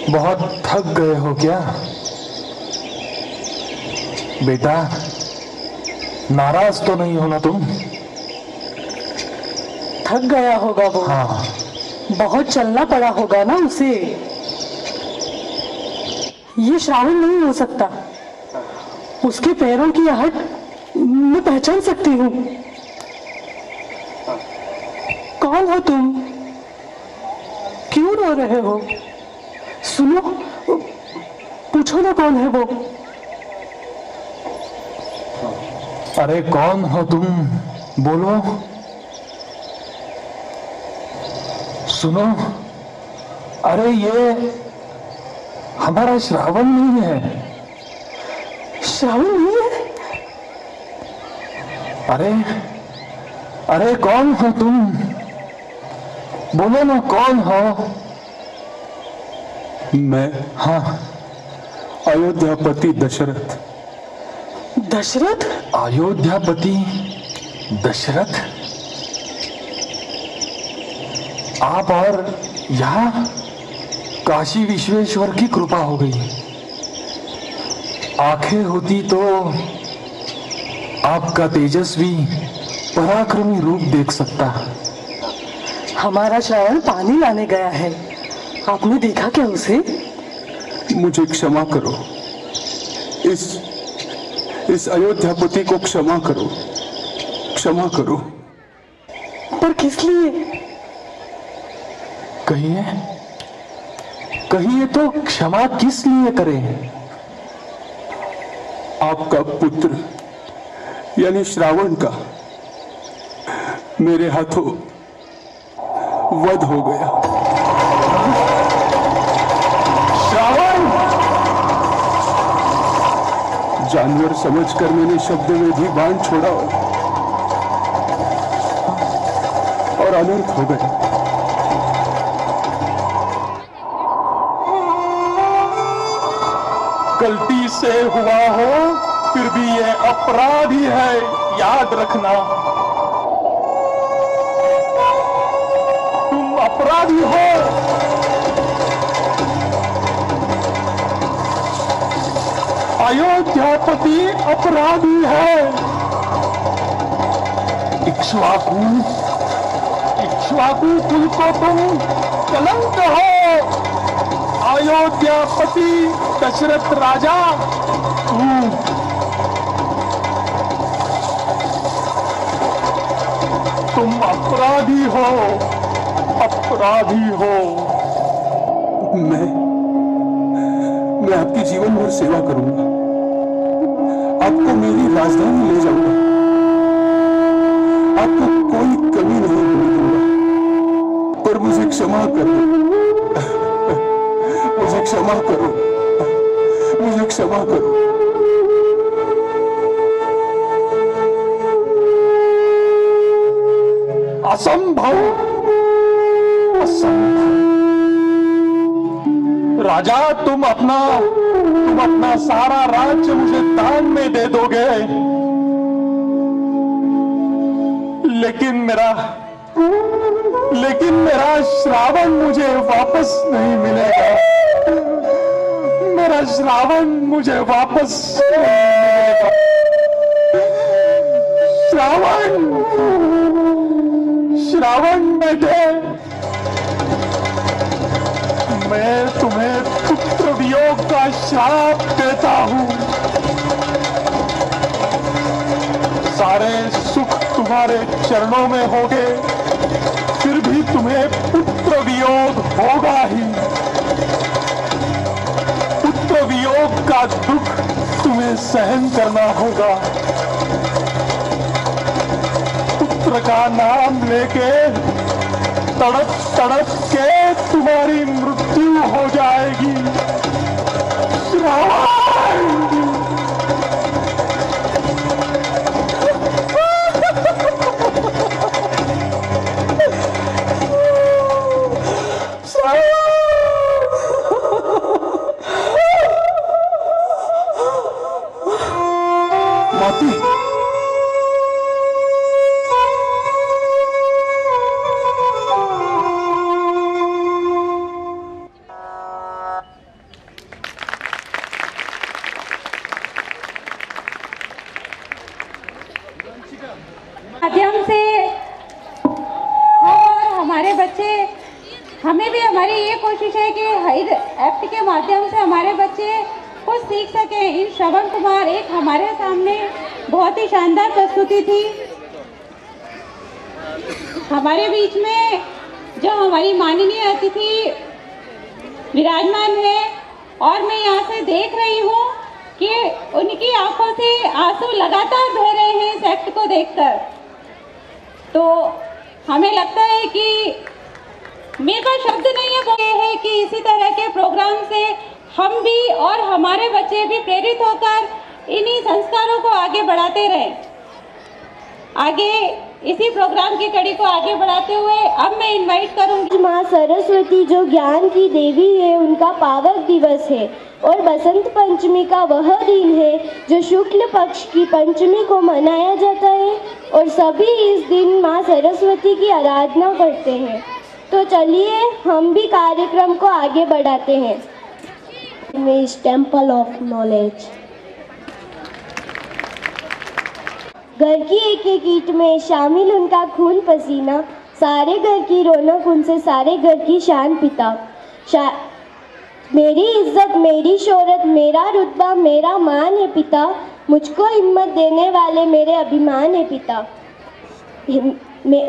बहुत थक गए हो क्या बेटा? नाराज तो नहीं हो ना तुम? थक गया होगा वो। हाँ। बहुत चलना पड़ा होगा ना उसे। ये श्रावण नहीं हो सकता। उसके पैरों की आहट मैं पहचान सकती हूँ। कौन हो तुम? क्यों रो रहे हो? सुनो, पूछो ना कौन है वो। अरे कौन हो तुम? बोलो। सुनो, अरे ये हमारा श्रावण नहीं है। श्रावण नहीं है? अरे अरे कौन हो तुम? बोलो ना कौन हो? मैं हाँ। अयोध्यापति दशरथ। दशरथ? अयोध्यापति दशरथ? आप और यहाँ? काशी विश्वेश्वर की कृपा हो गई। आंखें होती तो आपका तेजस्वी पराक्रमी रूप देख सकता। हमारा श्रावण पानी लाने गया है। आपने देखा क्या उसे? मुझे क्षमा करो। इस अयोध्यापति को क्षमा करो, क्षमा करो। पर किस लिए? कहिए, कहिए तो क्षमा किस लिए करें? आपका पुत्र यानी श्रावण का मेरे हाथों वध हो गया। श्रावण! जानवर समझकर मैंने शब्द में भी बाण छोड़ा और अनर्थ हो गए। गलती से हुआ हो फिर भी ये अपराध ही है, याद रखना। तुम अपराधी हो। अयोध्यापति अपराधी है। इक्ष्वाकु कुल को तुम कलंक हो। अयोध्यापति दशरथ राजा, तुम अपराधी हो, अपराधी हो। मैं आपकी जीवन भर सेवा करूंगा, आपको मेरी राजधानी ले जाऊंगा, आपको कोई कमी नहीं होने दूंगा। पर मुझे क्षमा करो, मुझे क्षमा करो, मुझे क्षमा करो। असंभव, असंभव। राजा तुम अपना सारा राज्य मुझे दान में दे दोगे, लेकिन मेरा श्रावण मुझे वापस नहीं मिलेगा। मेरा श्रावण मुझे वापस नहीं मिलेगा। श्रावण बेटे, मैं तुम्हें पुत्र वियोग का श्राप देता हूं। सारे सुख तुम्हारे चरणों में होंगे, फिर भी तुम्हें पुत्र वियोग होगा ही। पुत्र वियोग का दुख तुम्हें सहन करना होगा। पुत्र का नाम लेके तड़प तड़प के तुम्हारी मृत्यु हो जाएगी। श्रावण! माती, हमारी ये कोशिश है कि हर एक्ट के माध्यम से हमारे बच्चे कुछ सीख सकें। इन श्रवण कुमार एक हमारे सामने बहुत ही शानदार प्रस्तुति थी। हमारे बीच में जो हमारी माननीय अतिथि विराजमान है और मैं यहाँ से देख रही हूँ कि उनकी आंखों से आंसू लगातार बह रहे हैं इस एक्ट को देखकर। तो हमें लगता है कि मेरे पास शब्द नहीं है, वो ये है कि इसी तरह के प्रोग्राम से हम भी और हमारे बच्चे भी प्रेरित होकर इन्हीं संस्कारों को आगे बढ़ाते रहें। आगे इसी प्रोग्राम की कड़ी को आगे बढ़ाते हुए अब मैं इनवाइट करूंगी माँ सरस्वती जो ज्ञान की देवी है, उनका पावक दिवस है और बसंत पंचमी का वह दिन है जो शुक्ल पक्ष की पंचमी को मनाया जाता है और सभी इस दिन माँ सरस्वती की आराधना करते हैं। तो चलिए हम भी कार्यक्रम को आगे बढ़ाते हैं। Temple of knowledge. घर की एक एक ईंट में शामिल उनका खून पसीना, सारे घर की रौनक उनसे, सारे घर की शान पिता। मेरी इज्जत, मेरी शोहरत, मेरा रुतबा, मेरा मान है पिता, मुझको हिम्मत देने वाले मेरे अभिमान है पिता।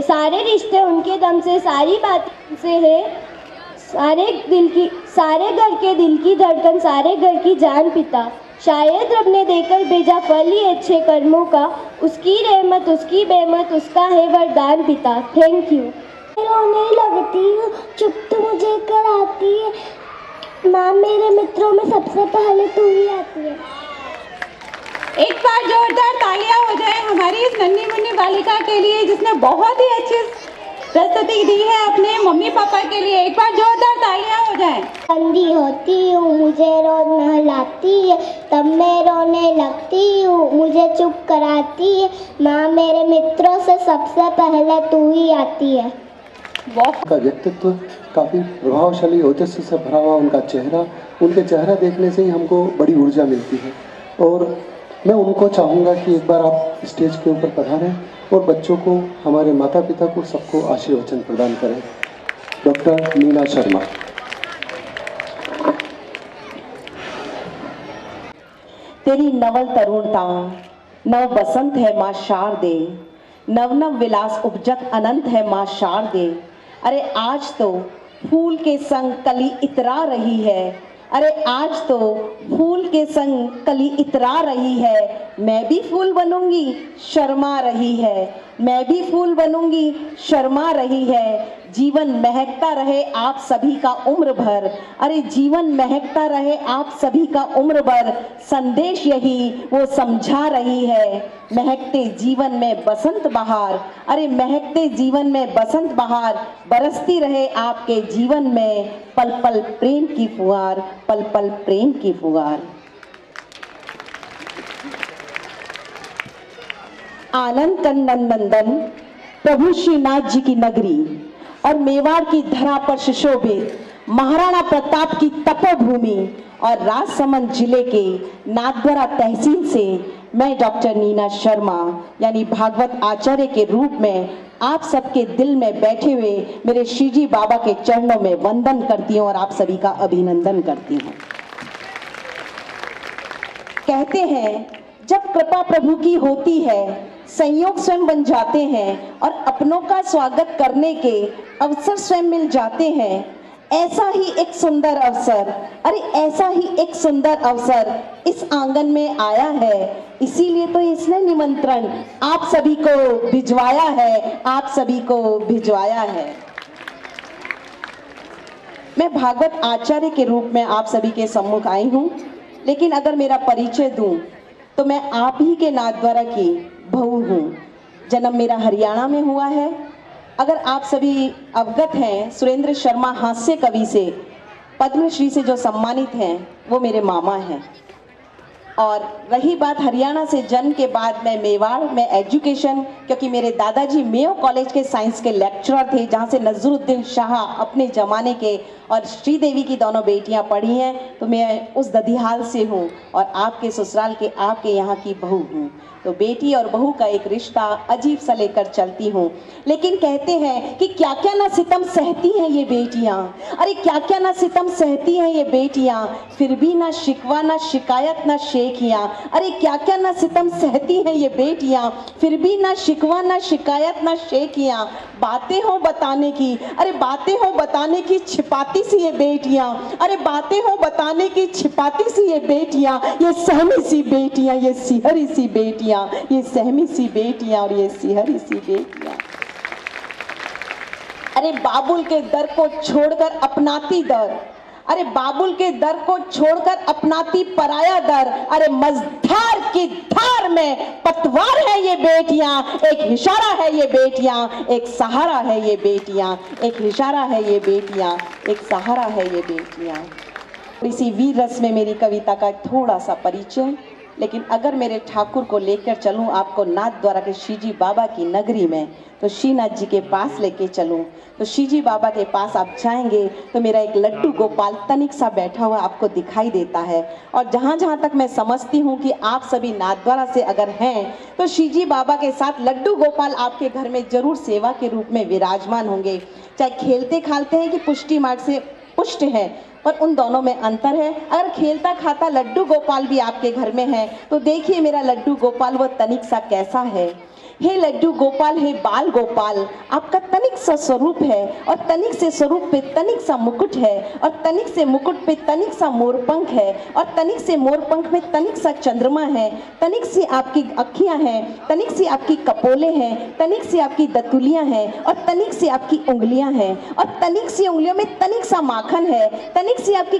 सारे रिश्ते उनके दम से, सारी बातें उनसे है, सारे घर के दिल की धड़कन, सारे घर की जान पिता। शायद रब ने देकर भेजा फल ही अच्छे कर्मों का, उसकी रहमत, उसकी बेमत, उसका है वरदान पिता। Thank you. रोने लगती हूँ, चुप तो मुझे कराती है, माँ मेरे मित्रों में सबसे पहले तू ही आती है। एक बार जोरदार तालियां हो जाए हमारी इस नन्ही मुन्नी बालिका के लिए जिसने बहुत ही अच्छी प्रस्तुति दी है अपने मम्मी पापा के लिए। एक बार जोरदार तालियां हो जाए। अंधी होती हूँ, मुझे रोज नहलाती है, तब मैं रोने लगती हूँ, मुझे चुप कराती है, माँ मेरे मित्रों से सबसे पहले तू ही आती है। का व्यक्तित्व काफ़ी प्रभावशाली ओजस्वी से भरा हुआ, उनका चेहरा, उनके चेहरा देखने से ही हमको बड़ी ऊर्जा मिलती है। और मैं उनको चाहूँगा कि एक बार आप स्टेज के ऊपर पधारें और बच्चों को, हमारे माता पिता को, सबको आशीर्वचन प्रदान करें। डॉक्टर नीना शर्मा। तेरी नवल तरुणता नव बसंत है माँ शारदे, नव नव विलास उपजत अनंत है माँ शारदे। अरे आज तो फूल के संग कली इतरा रही है, अरे आज तो फूल के संग कली इतरा रही है, मैं भी फूल बनूंगी शर्मा रही है, मैं भी फूल बनूंगी शर्मा रही है। जीवन महकता रहे आप सभी का उम्र भर, अरे जीवन महकता रहे आप सभी का उम्र भर, संदेश यही वो समझा रही है। महकते जीवन में बसंत बहार, अरे महकते जीवन में बसंत बहार, बरसती रहे आपके जीवन में पल पल प्रेम की फुहार, पल पल प्रेम की फुहार। आनंद कंदन नंदन प्रभु श्रीनाथ जी की नगरी और मेवाड़ की धरा पर सुशोभित महाराणा प्रताप की तपोभूमि और राजसमंद जिले के नाथद्वारा तहसील से मैं डॉक्टर नीना शर्मा यानी भागवत आचार्य के रूप में आप सबके दिल में बैठे हुए मेरे श्रीजी बाबा के चरणों में वंदन करती हूँ और आप सभी का अभिनंदन करती हूँ। कहते हैं जब कृपा प्रभु की होती है संयोग स्वयं बन जाते हैं और अपनों का स्वागत करने के अवसर स्वयं मिल जाते हैं। ऐसा ही एक सुंदर अवसर, अरे ऐसा ही एक सुंदर अवसर इस आंगन में आया है, इसीलिए तो इसने निमंत्रण आप सभी को भिजवाया है, आप सभी को भिजवाया है। मैं भागवत आचार्य के रूप में आप सभी के सम्मुख आई हूँ, लेकिन अगर मेरा परिचय दूं तो मैं आप ही के नाथद्वारा की बहू हूँ। जन्म मेरा हरियाणा में हुआ है। अगर आप सभी अवगत हैं, सुरेंद्र शर्मा हास्य कवि से पद्मश्री से जो सम्मानित हैं वो मेरे मामा हैं और रही बात हरियाणा से जन्म के बाद मैं मेवाड़ में एजुकेशन, क्योंकि मेरे दादाजी मेयो कॉलेज के साइंस के लेक्चरर थे, जहाँ से नजरुद्दीन शाह अपने ज़माने के और श्रीदेवी की दोनों बेटियां पढ़ी हैं, तो मैं उस ददिहाल से हूँ और आपके ससुराल के आपके यहाँ की बहू हूँ। तो बेटी और बहू का एक रिश्ता अजीब सा लेकर चलती हूँ। लेकिन कहते हैं कि क्या क्या ना सितम सहती हैं ये बेटियाँ, अरे क्या क्या ना सितम सहती हैं ये बेटियाँ, फिर भी ना शिकवा ना शिकायत ना शेखियाँ। अरे क्या क्या ना सितम सहती हैं ये बेटियाँ, फिर भी ना शिकवा ना शिकायत ना शेखियाँ। बातें हो बताने की, अरे बातें हो बताने की छिपाती सी ये बेटियाँ, अरे बातें हो बताने की छिपाती सी ये बेटियाँ, ये सहमी सी बेटियाँ, ये सिहरी सी बेटियाँ, ये सहमी सी बेटियाँ और ये सिहरी सी बेटियाँ। अरे बाबुल के दर को छोड़कर अपनाती दर, अरे बाबुल के दर को छोड़कर अपनाती पराया दर। अरे मझधार की धार में पतवार है ये बेटियां, एक इशारा है ये बेटियां, एक सहारा है ये बेटियां, एक इशारा है ये बेटियां, एक सहारा है ये बेटियां। इसी वीर रस में मेरी कविता का थोड़ा सा परिचय। लेकिन अगर मेरे ठाकुर को लेकर चलूं आपको नाथ द्वारा के श्रीजी बाबा की नगरी में, तो श्रीनाथ जी के पास लेके चलूं, तो श्रीजी बाबा के पास आप जाएंगे तो मेरा एक लड्डू गोपाल तनिक सा बैठा हुआ आपको दिखाई देता है। और जहाँ जहाँ तक मैं समझती हूँ कि आप सभी नाथ द्वारा से अगर हैं, तो श्रीजी बाबा के साथ लड्डू गोपाल आपके घर में जरूर सेवा के रूप में विराजमान होंगे। चाहे खेलते खालते हैं कि पुष्टि मार्ग से पुष्ट है, पर उन दोनों में अंतर है। अगर खेलता खाता लड्डू गोपाल भी आपके घर में है, तो देखिए मेरा लड्डू गोपाल वो तनिक सा कैसा है। हे लड्डू गोपाल, हे बाल गोपाल, आपका तनिक सा स्वरूप है और तनिक से स्वरूप पे तनिक सा मुकुट है और तनिक से मुकुट पे तनिक सा मोरपंख है और तनिक से मोरपंख में तनिक सा चंद्रमा है, तनिक सी आपकी अखियां हैं, तनिक सी आपकी कपोले हैं, तनिक सी आपकी दतुलियां हैं और तनिक सी आपकी उंगलियां हैं और तनिक सी उंगलियों में तनिक सा माखन है, तनिक सी आपकी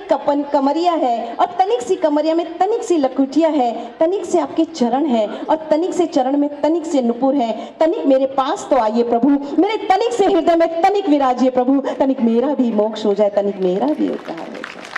कमरिया है और तनिक सी कमरिया में तनिक सी लकुटिया है, तनिक से आपके चरण है और तनिक से चरण में तनिक से नुपुर है। तनिक मेरे पास तो आइए प्रभु, मेरे तनिक से हृदय में तनिक विराजिए प्रभु, तनिक मेरा भी मोक्ष हो जाए, तनिक मेरा भी उद्धार हो जाए।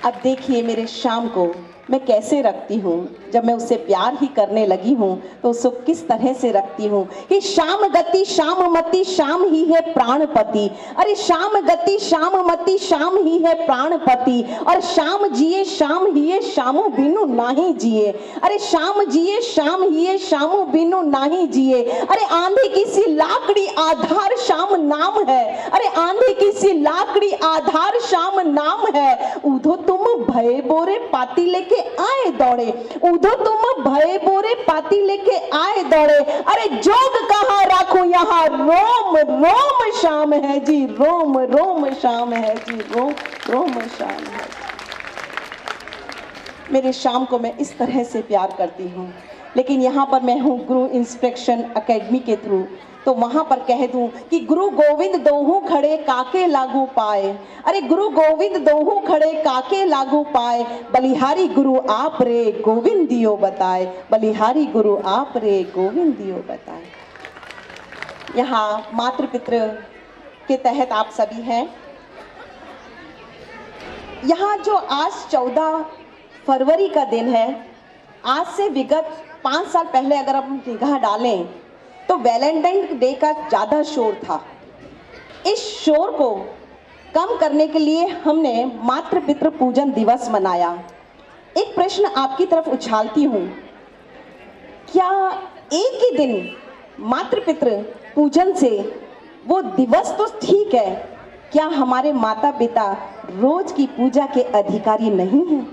अब देखिए मेरे शाम को मैं कैसे रखती हूँ। जब मैं उससे प्यार ही करने लगी हूँ तो उसको किस तरह से रखती हूँ कि शाम गति शाम मति शाम ही है प्राणपति। अरे शाम गति शाम मति शाम ही है प्राणपति और शाम जिए शाम ही है शामो बिनु नाही जिए। अरे शाम जिए शाम ही है शामो बिनु नाही जिए। अरे आंधी की सी लाकड़ी आधार शाम नाम है, अरे आंधी की सी लाकड़ी आधार शाम नाम है। उधो तुम भय बोरे पाती लेके आए दौड़े, उधो तुम भय बोरे पाती लेके आए दौड़े। अरे जोग कहाँ राखूं यहाँ रोम रोम शाम है जी, रोम रोम शाम है जी, रोम रोम शाम है। मेरे शाम को मैं इस तरह से प्यार करती हूँ। लेकिन यहाँ पर मैं हूँ गुरु इंस्पेक्शन एकेडमी के थ्रू, तो वहां पर कह दूं कि गुरु गोविंद दोहू खड़े काके लागू पाए। अरे गुरु गोविंद दोहू खड़े काके लागू पाए, बलिहारी गुरु आप रे गोविंद दियो बताए, बलिहारी गुरु आप रे गोविंद दियो बताए। यहाँ मातृपितृ के तहत आप सभी हैं। यहाँ जो आज 14 फरवरी का दिन है, आज से विगत 5 साल पहले अगर हम निगाह डालें तो वैलेंटाइन डे का ज़्यादा शोर था। इस शोर को कम करने के लिए हमने मातृ पितृ पूजन दिवस मनाया। एक प्रश्न आपकी तरफ उछालती हूँ, क्या एक ही दिन मातृ पितृ पूजन से वो दिवस तो ठीक है, क्या हमारे माता पिता रोज की पूजा के अधिकारी नहीं हैं?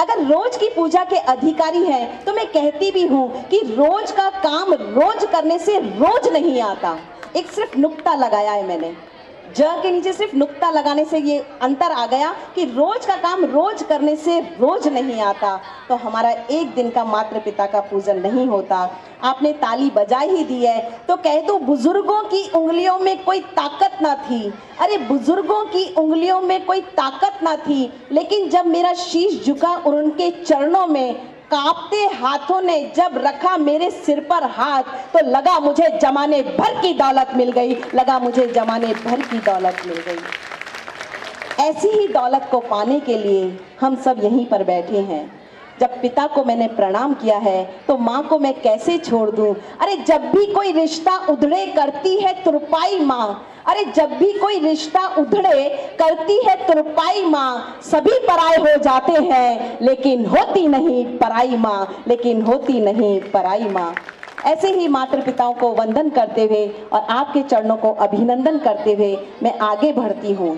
अगर रोज की पूजा के अधिकारी हैं तो मैं कहती भी हूं कि रोज का काम रोज करने से रोज नहीं आता। एक सिर्फ नुक्ता लगाया है मैंने, ज के नीचे सिर्फ नुक्ता लगाने से ये अंतर आ गया कि रोज का काम रोज करने से रोज नहीं आता। तो हमारा एक दिन का मातृ पिता का पूजन नहीं होता। आपने ताली बजा ही दी है तो कह दो बुजुर्गों की उंगलियों में कोई ताकत ना थी। अरे बुजुर्गों की उंगलियों में कोई ताकत ना थी, लेकिन जब मेरा शीश झुका और उनके चरणों में कांपते हाथों ने जब रखा मेरे सिर पर हाथ, तो लगा मुझे जमाने भर की दौलत मिल गई, लगा मुझे जमाने भर की दौलत मिल गई। ऐसी ही दौलत को पाने के लिए हम सब यहीं पर बैठे हैं। जब पिता को मैंने प्रणाम किया है तो माँ को मैं कैसे छोड़ दूं? अरे जब भी कोई रिश्ता उधड़े करती है तुरपाई माँ, अरे जब भी कोई रिश्ता उधड़े करती है तुरपाई माँ, सभी पराए हो जाते हैं लेकिन होती नहीं पराई माँ, लेकिन होती नहीं पराई माँ। ऐसे ही माता पिताओं को वंदन करते हुए और आपके चरणों को अभिनंदन करते हुए मैं आगे बढ़ती हूँ।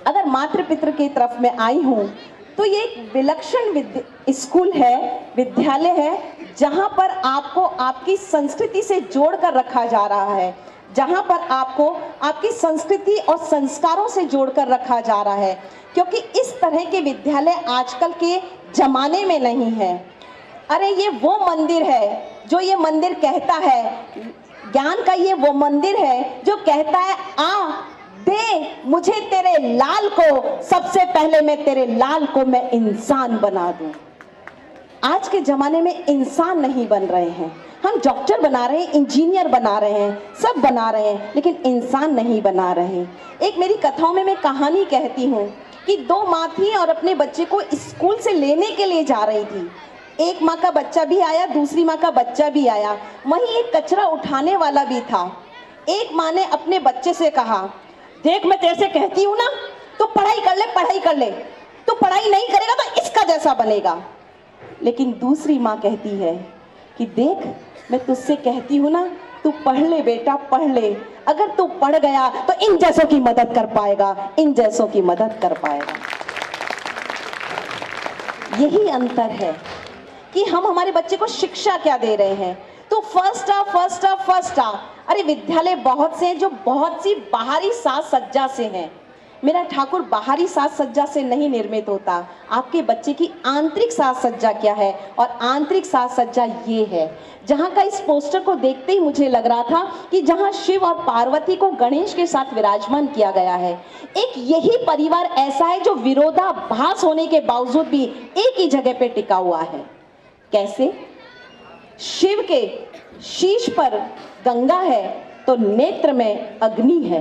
अगर मातृ पितृ की तरफ मैं आई हूँ तो ये एक विलक्षण स्कूल है, विद्यालय है, जहाँ पर आपको आपकी संस्कृति से जोड़कर रखा जा रहा है, जहाँ पर आपको आपकी संस्कृति और संस्कारों से जोड़कर रखा जा रहा है, क्योंकि इस तरह के विद्यालय आजकल के जमाने में नहीं है। अरे ये वो मंदिर है जो ये मंदिर कहता है, ज्ञान का ये वो मंदिर है जो कहता है आ दे मुझे तेरे लाल को, सबसे पहले मैं तेरे लाल को मैं इंसान बना दूं। आज के जमाने में इंसान नहीं बन रहे हैं, हम डॉक्टर बना रहे हैं, इंजीनियर बना रहे हैं, सब बना रहे हैं, लेकिन इंसान नहीं बना रहे हैं। एक मेरी कथाओं में मैं कहानी कहती हूँ कि दो माँ थी और अपने बच्चे को स्कूल से लेने के लिए जा रही थी। एक माँ का बच्चा भी आया, दूसरी माँ का बच्चा भी आया, वहीं एक कचरा उठाने वाला भी था। एक माँ ने अपने बच्चे से कहा, देख मैं तेरे से कहती हूँ ना, तू पढ़ाई कर ले, पढ़ाई कर ले, तू पढ़ाई नहीं करेगा तो इसका जैसा बनेगा। लेकिन दूसरी माँ कहती है कि देख मैं तुझसे कहती हूँ ना, तू पढ़ ले बेटा, पढ़ ले, अगर तू पढ़ गया तो इन जैसों की मदद कर पाएगा, इन जैसों की मदद कर पाएगा। यही अंतर है कि हम हमारे बच्चे को शिक्षा क्या दे रहे हैं। तो फर्स्ट आ, फर्स्ट आ, फर्स्ट आ। अरे विद्यालय बहुत से हैं जो बहुत सी बाहरी साज सज्जा से हैं। मेरा ठाकुर बाहरी साज सज्जा से नहीं निर्मित होता। आपके बच्चे की आंतरिक साज सज्जा क्या है, और आंतरिक साज सज्जा ये है, जहाँ का इस पोस्टर को देखते ही मुझे लग रहा था कि जहाँ शिव और पार्वती को गणेश के साथ विराजमान किया गया है। एक यही परिवार ऐसा है जो विरोधाभास होने के बावजूद भी एक ही जगह पे टिका हुआ है। कैसे? शिव के शीश पर गंगा है तो नेत्र में अग्नि है,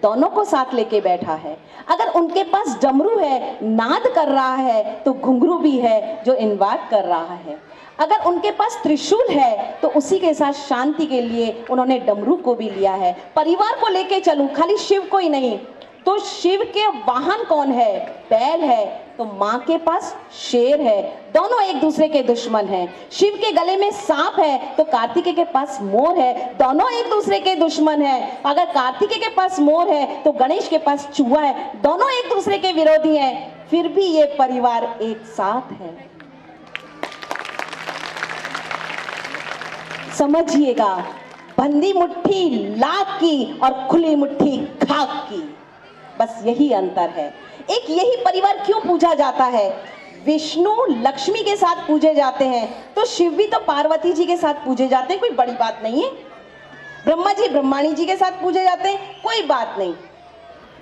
दोनों को साथ लेके बैठा है। अगर उनके पास डमरू है, नाद कर रहा है, तो घुंघरू भी है जो इनवाद कर रहा है। अगर उनके पास त्रिशूल है तो उसी के साथ शांति के लिए उन्होंने डमरू को भी लिया है। परिवार को लेके चलूं, खाली शिव को ही नहीं, तो शिव के वाहन कौन है? बैल है, तो माँ के पास शेर है, दोनों एक दूसरे के दुश्मन हैं। शिव के गले में सांप है तो कार्तिकेय के पास मोर है, दोनों एक दूसरे के दुश्मन हैं। अगर कार्तिकेय के पास मोर है तो गणेश के पास चूहा है, दोनों एक दूसरे के विरोधी हैं, फिर भी ये परिवार एक साथ है। समझिएगा, बंदी मुट्ठी लाख की और खुली मुट्ठी खाक की, बस यही अंतर है। एक यही परिवार क्यों पूजा जाता है? विष्णु लक्ष्मी के साथ पूजे जाते हैं तो शिव भी तो पार्वती जी के साथ पूजे जाते हैं, कोई बड़ी बात नहीं है। ब्रह्मा जी ब्रह्माणी जी के साथ पूजे जाते हैं, कोई बात नहीं।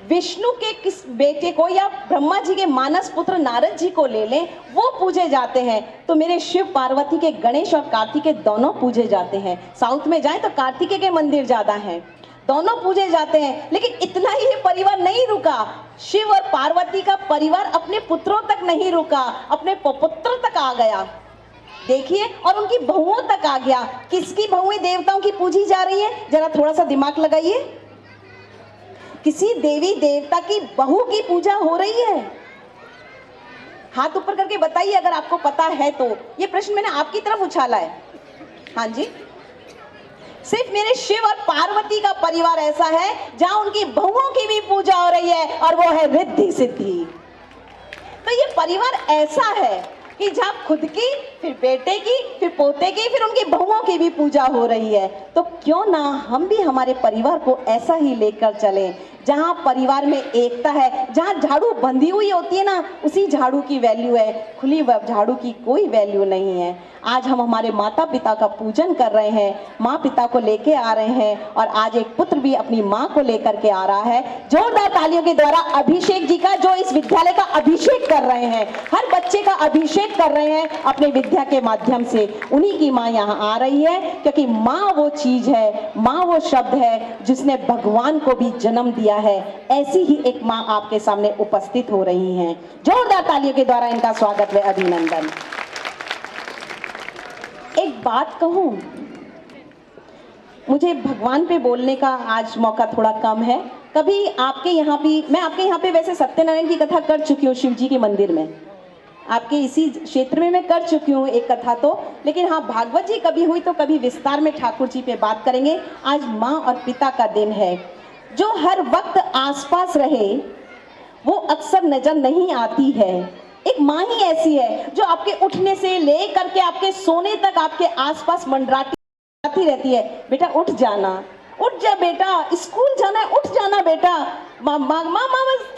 विष्णु के किस बेटे को या ब्रह्मा जी के मानस पुत्र नारद जी को ले लें, वो पूजे जाते हैं। तो मेरे शिव पार्वती के गणेश और कार्तिकेय दोनों पूजे जाते हैं। साउथ में जाएं तो कार्तिकेय के मंदिर ज्यादा हैं, दोनों पूजे जाते हैं। लेकिन इतना ही परिवार नहीं रुका, शिव और पार्वती का परिवार अपने पुत्रों तक नहीं रुका, अपने पुत्र तक आ गया। देखिए, और उनकी बहुओं तक आ गया। किसकी बहुएं देवताओं की पूजी जा रही है? जरा थोड़ा सा दिमाग लगाइए। किसी देवी देवता की बहू की पूजा हो रही है? हाथ ऊपर करके बताइए अगर आपको पता है तो। ये प्रश्न मैंने आपकी तरफ उछाला है। हाँ जी, सिर्फ मेरे शिव और पार्वती का परिवार ऐसा है जहां उनकी बहुओं की भी पूजा हो रही है, और वो है रिद्धि सिद्धि। तो ये परिवार ऐसा है कि जहां खुद की, फिर बेटे की, फिर पोते की, फिर उनकी बहुओं की भी पूजा हो रही है। तो क्यों ना हम भी हमारे परिवार को ऐसा ही लेकर चलें, जहाँ परिवार में एकता है, जहाँ झाड़ू बंधी हुई होती है ना, उसी झाड़ू की वैल्यू है, खुली झाड़ू की कोई वैल्यू नहीं है। आज हम हमारे माता पिता का पूजन कर रहे हैं, माँ पिता को लेके आ रहे हैं, और आज एक पुत्र भी अपनी माँ को लेकर के आ रहा है। जोरदार तालियों के द्वारा अभिषेक जी का, जो इस विद्यालय का अभिषेक कर रहे हैं, हर बच्चे का अभिषेक कर रहे हैं अपने विद्या के माध्यम से। उन्हीं की माँ यहाँ आ रही है, क्योंकि माँ वो चीज है, माँ वो शब्द है जिसने भगवान को भी जन्म दिया किया है, ऐसी ही एक माँ आपके सामने उपस्थित हो रही हैं। जोरदार तालियों के द्वारा इनका स्वागत व अभिनंदन। एक बात कहूं, मुझे भगवान पे बोलने का आज मौका थोड़ा कम है। कभी आपके यहाँ भी, मैं आपके यहाँ पे वैसे सत्यनारायण की कथा कर चुकी हूँ, शिव जी के मंदिर में, आपके इसी क्षेत्र में मैं कर चुकी हूँ एक कथा तो, लेकिन हाँ भागवत जी कभी हुई तो कभी विस्तार में ठाकुर जी पे बात करेंगे। आज माँ और पिता का दिन है। जो हर वक्त आसपास रहे वो अक्सर नजर नहीं आती है। एक माँ ही ऐसी है जो आपके उठने से ले करके आपके सोने तक आपके आसपास मंडराती रहती है। बेटा उठ जाना, उठ जा बेटा, स्कूल जाना है, उठ जाना बेटा, मामा बस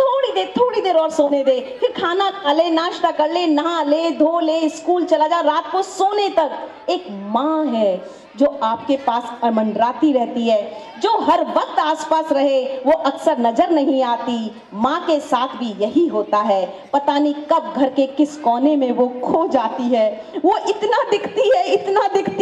थोड़ी देर और सोने दे, फिर खाना खा ले, नाश्ता कर ले, नहा ले, धो ले, स्कूल चला जा, रात को सोने तक। एक माँ है जो आपके पास मंडराती रहती है, जो हर वक्त आसपास रहे वो अक्सर नजर नहीं आती। माँ के साथ भी यही होता है, पता नहीं कब घर के किस कोने में वो खो जाती है। वो इतना दिखती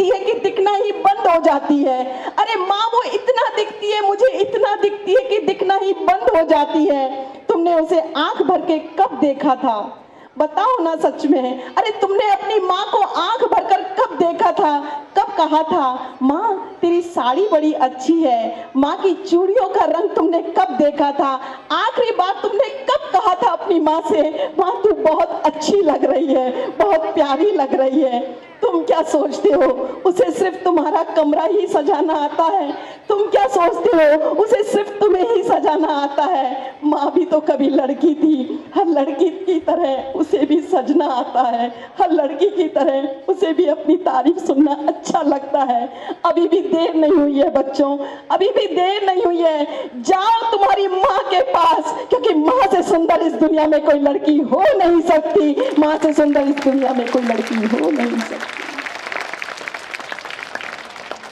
है कि दिखना ही बंद हो जाती है। अरे माँ वो इतना दिखती है, मुझे इतना दिखती है कि दिखना ही बंद हो जाती है। तुमने उसे आंख भर के कब देखा था? बताओ ना सच में। अरे तुमने अपनी माँ को आंख भरकर कब देखा था? कब कहा था माँ तेरी साड़ी बड़ी अच्छी है? माँ की चूड़ियों का रंग तुमने कब देखा था? आखिरी बार तुमने कब कहा था अपनी माँ से माँ तू बहुत अच्छी लग रही है, बहुत प्यारी लग रही है? तुम क्या सोचते हो उसे सिर्फ तुम्हारा कमरा ही सजाना आता है? तुम क्या सोचते हो उसे सिर्फ तुम्हें ही सजाना आता है? माँ भी तो कभी लड़की थी, हर लड़की की तरह उसे भी सजना आता है, हर लड़की की तरह उसे भी अपनी तारीफ सुनना अच्छा लगता है। अभी भी देर नहीं हुई है बच्चों, अभी भी देर नहीं हुई है। जाओ तुम्हारी माँ के पास, क्योंकि माँ से सुंदर इस दुनिया में कोई लड़की हो नहीं सकती। माँ से सुंदर इस दुनिया में कोई लड़की हो नहीं सकती।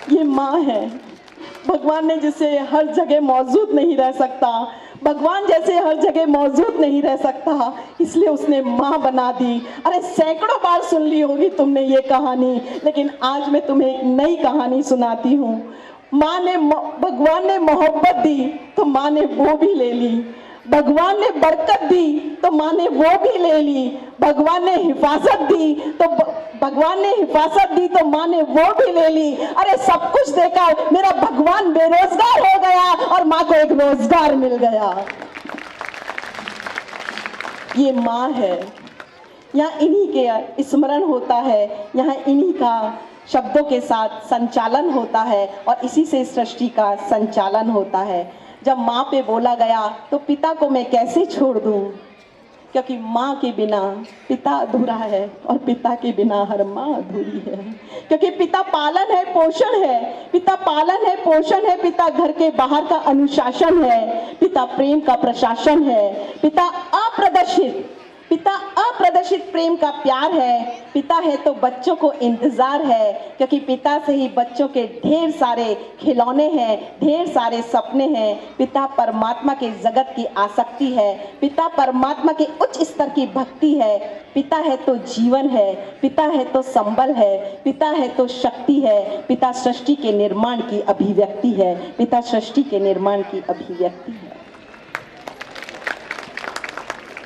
ये माँ है, भगवान ने जिसे हर जगह मौजूद नहीं रह सकता, भगवान जैसे हर जगह मौजूद नहीं रह सकता, इसलिए उसने माँ बना दी। अरे सैकड़ों बार सुन ली होगी तुमने ये कहानी, लेकिन आज मैं तुम्हें एक नई कहानी सुनाती हूँ। भगवान ने मोहब्बत दी तो माँ ने वो भी ले ली, भगवान ने बरकत दी तो माँ ने वो भी ले ली, भगवान ने हिफाजत दी तो माँ ने वो भी ले ली। अरे सब कुछ देखा, मेरा भगवान बेरोजगार हो गया और माँ को एक रोजगार मिल गया। ये माँ है, यहाँ इन्हीं के स्मरण होता है, यहाँ इन्हीं का शब्दों के साथ संचालन होता है और इसी से सृष्टि का संचालन होता है। जब माँ पे बोला गया तो पिता को मैं कैसे छोड़ दूँ, क्योंकि माँ के बिना पिता अधूरा है और पिता के बिना हर माँ अधूरी है। क्योंकि पिता पालन है, पोषण है, पिता पालन है, पोषण है, पिता घर के बाहर का अनुशासन है, पिता प्रेम का प्रशासन है, पिता अप्रदर्शित प्रेम का प्यार है, पिता है तो बच्चों को इंतजार है, क्योंकि पिता से ही बच्चों के ढेर सारे खिलौने हैं, ढेर सारे सपने हैं। पिता परमात्मा के जगत की आसक्ति है, पिता परमात्मा के उच्च स्तर की भक्ति है। पिता है तो जीवन है, पिता है तो संबल है, पिता है तो शक्ति है, पिता सृष्टि के निर्माण की अभिव्यक्ति है, पिता सृष्टि के निर्माण की अभिव्यक्ति है।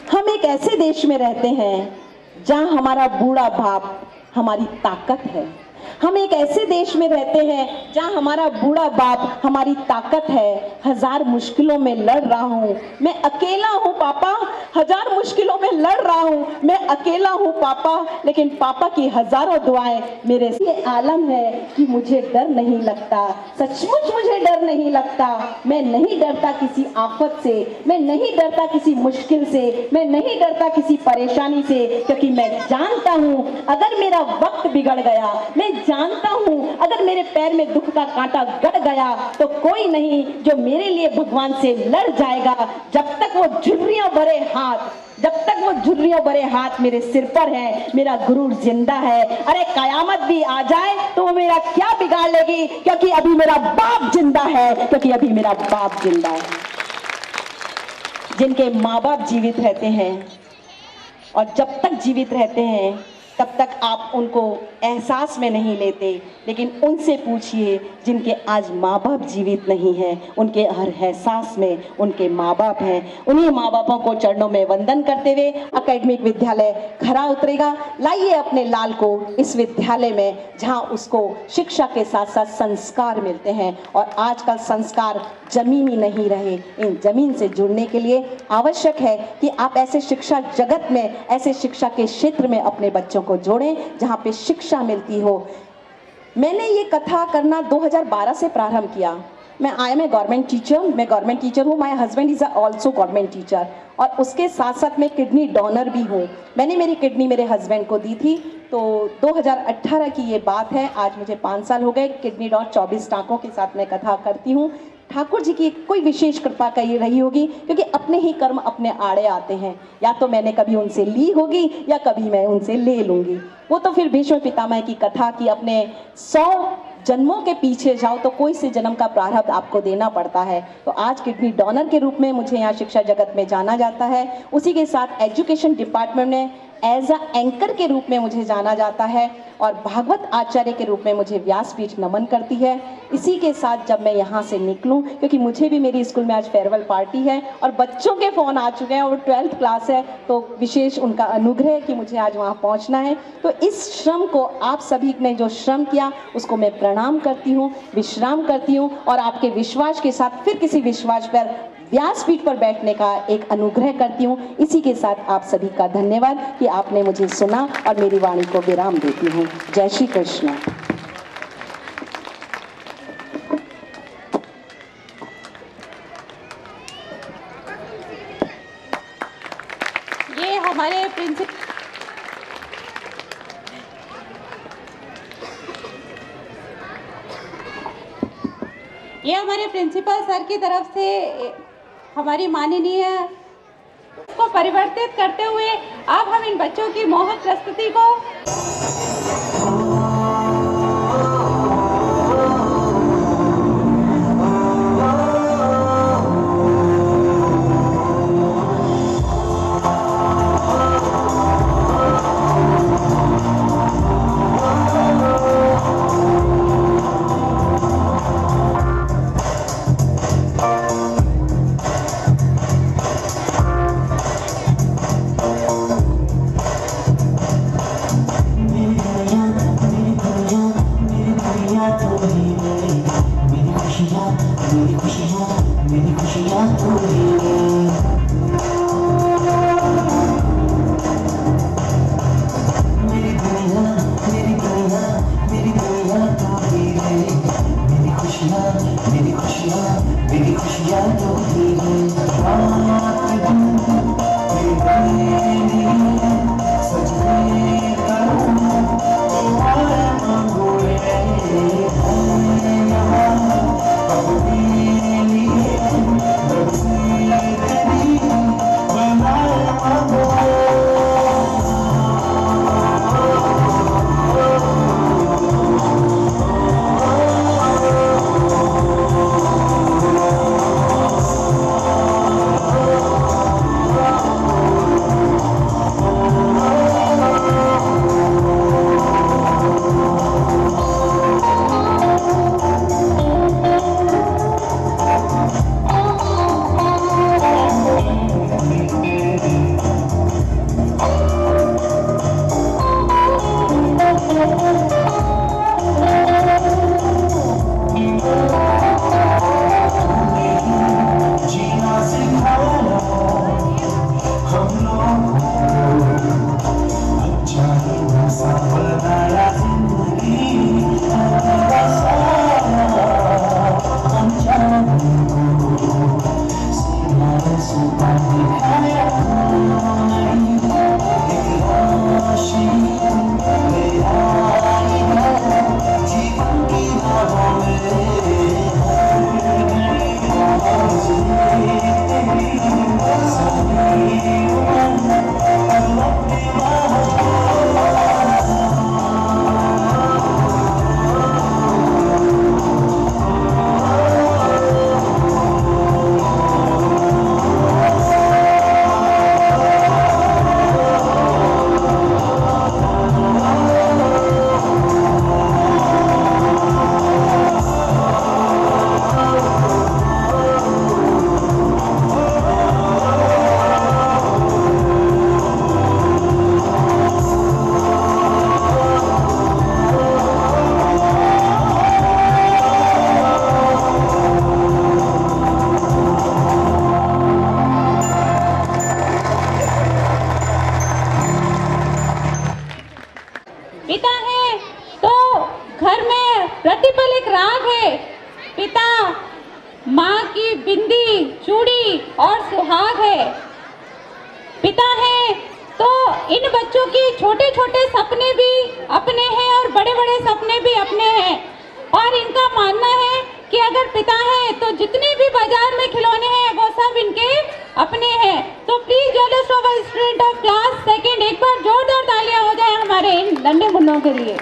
हम एक ऐसे देश में रहते हैं जहां हमारा बूढ़ा बाप हमारी ताकत है। हम एक ऐसे देश में रहते हैं जहां हमारा बूढ़ा बाप हमारी ताकत है। हजार मुश्किलों में लड़ रहा हूँ, मैं अकेला हूँ पापा, हजार मुश्किलों में लड़ रहा हूँ, मैं अकेला हूँ पापा, लेकिन पापा की हजारों दुआएं मेरे ये आलम है कि मुझे डर नहीं लगता, सचमुच मुझे डर नहीं लगता। मैं नहीं डरता किसी आफत से, मैं नहीं डरता किसी मुश्किल से, मैं नहीं डरता किसी परेशानी से, क्योंकि मैं जानता हूँ अगर मेरा वक्त बिगड़ गया, मैं जानता हूँ अगर मेरे पैर में दुख का कांटा गड़ गया तो कोई नहीं जो मेरे लिए भगवान से लड़ जाएगा। जब तक वो झुर्रियों भरे हाथ मेरे सिर पर है, मेरा गुरूर जिंदा है। अरे कयामत भी आ जाए तो वो मेरा क्या बिगाड़ लेगी, क्योंकि अभी मेरा बाप जिंदा है, क्योंकि अभी मेरा बाप जिंदा है। जिनके माँ बाप जीवित रहते हैं और जब तक जीवित रहते हैं तब तक आप उनको एहसास में नहीं लेते, लेकिन उनसे पूछिए जिनके आज माँ बाप जीवित नहीं हैं, उनके हर एहसास में उनके माँ बाप हैं। उन्हीं माँ बापों को चरणों में वंदन करते हुए अकेडमिक विद्यालय खरा उतरेगा। लाइए अपने लाल को इस विद्यालय में, जहाँ उसको शिक्षा के साथ साथ संस्कार मिलते हैं, और आजकल संस्कार जमीनी नहीं रहे। इन जमीन से जुड़ने के लिए आवश्यक है कि आप ऐसे शिक्षा जगत में, ऐसे शिक्षा के क्षेत्र में अपने बच्चों को जोड़ें जहाँ पे शिक्षा मिलती हो। मैंने ये कथा करना 2012 से प्रारंभ किया। I am a government teacher, मैं गवर्नमेंट टीचर हूँ। My husband is also government teacher, और उसके साथ साथ मैं किडनी डोनर भी हूँ। मैंने मेरी किडनी मेरे हस्बैंड को दी थी, तो 2018 की ये बात है। आज मुझे 5 साल हो गए किडनी डॉट 24 टाँकों के साथ मैं कथा करती हूँ। ठाकुर जी की कोई विशेष कृपा कही रही होगी, क्योंकि अपने ही कर्म अपने आड़े आते हैं। या तो मैंने कभी उनसे ली होगी या कभी मैं उनसे ले लूँगी। वो तो फिर भीष्म पितामह की कथा कि अपने 100 जन्मों के पीछे जाओ तो कोई से जन्म का प्रारब्ध आपको देना पड़ता है। तो आज किडनी डोनर के रूप में मुझे यहाँ शिक्षा जगत में जाना जाता है। उसी के साथ एजुकेशन डिपार्टमेंट में एज अ एंकर के रूप में मुझे जाना जाता है, और भागवत आचार्य के रूप में मुझे व्यासपीठ नमन करती है। इसी के साथ जब मैं यहाँ से निकलूँ, क्योंकि मुझे भी मेरी स्कूल में आज फेयरवेल पार्टी है और बच्चों के फ़ोन आ चुके हैं और 12th क्लास है, तो विशेष उनका अनुग्रह है कि मुझे आज वहाँ पहुँचना है। तो इस श्रम को आप सभी ने जो श्रम किया उसको मैं प्रणाम करती हूँ, विश्राम करती हूँ, और आपके विश्वास के साथ फिर किसी विश्वास पर व्यासपीठ पर बैठने का एक अनुग्रह करती हूँ। इसी के साथ आप सभी का धन्यवाद कि आपने मुझे सुना, और मेरी वाणी को विराम देती हूँ। जय श्री कृष्ण। ये हमारे प्रिंसिपल सर की तरफ से हमारी माननीय को परिवर्तित करते हुए अब हम इन बच्चों की मोहक प्रस्तुति को प्रतिपल एक राग है। पिता माँ की बिंदी, चूड़ी और सुहाग है। पिता है तो इन बच्चों के छोटे छोटे सपने भी अपने हैं और बड़े बड़े सपने भी अपने हैं। और इनका मानना है कि अगर पिता है तो जितने भी बाजार में खिलौने हैं वो सब इनके अपने हैं। तो please just of student of class second, एक बार जोरदार तालियां हो जाए हमारे इन नन्हे मुन्नों के लिए।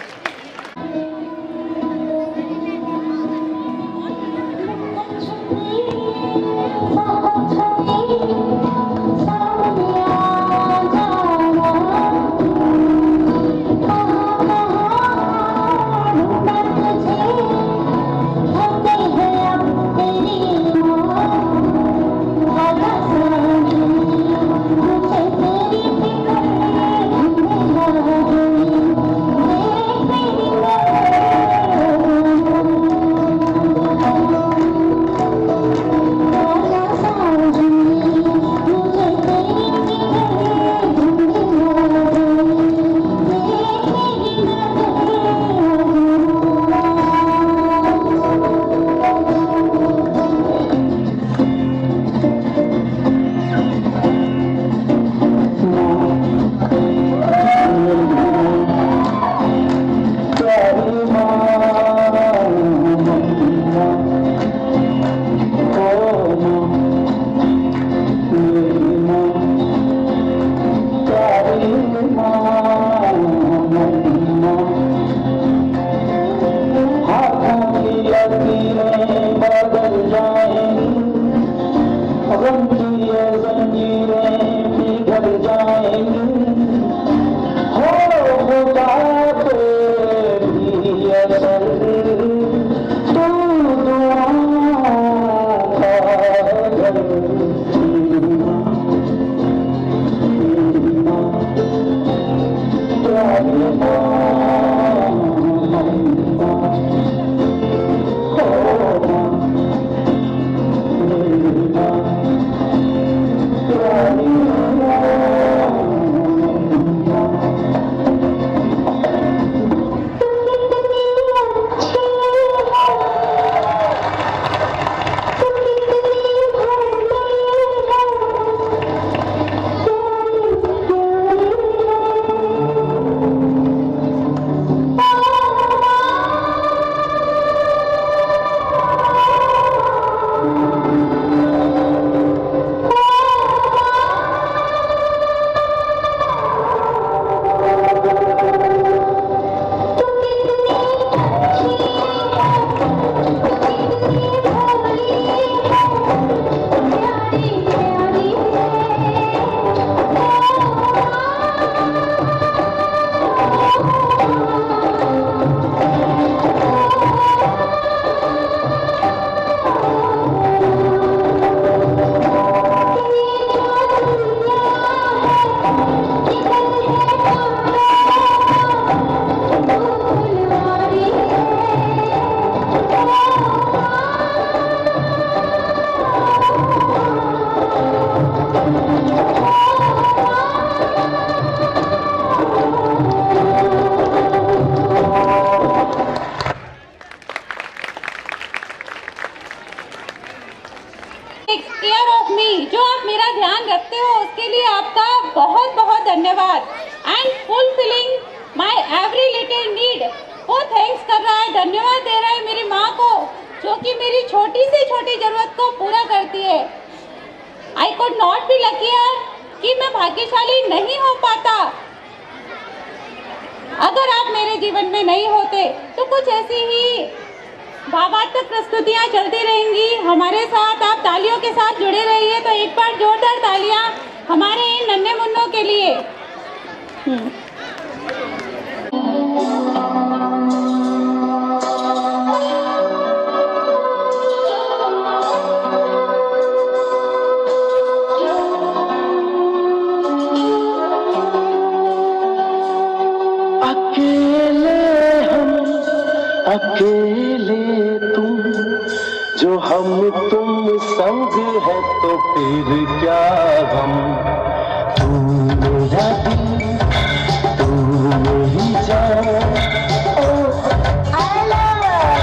केयर ऑफ मी, जो आप मेरा ध्यान रखते हो उसके लिए आपका बहुत बहुत धन्यवाद। And fulfilling my every little need, वो थैंक्स कर रहा है, धन्यवाद दे रहा है मेरी माँ को, जो कि मेरी छोटी से छोटी जरूरत को पूरा करती है। I could not be luckier कि मैं भाग्यशाली नहीं हो पाता अगर आप मेरे जीवन में नहीं होते। तो कुछ ऐसी ही भावात्मक प्रस्तुतियाँ चलती रहेंगी हमारे साथ, आप तालियों के साथ जुड़े रहिए। तो एक बार जोरदार तालियां हमारे इन नन्हे मुन्नों के लिए। अकेले तुम, जो हम तुम संग है तो फिर क्या गम। तू मेरा दिल, तू मेरी जान, oh I love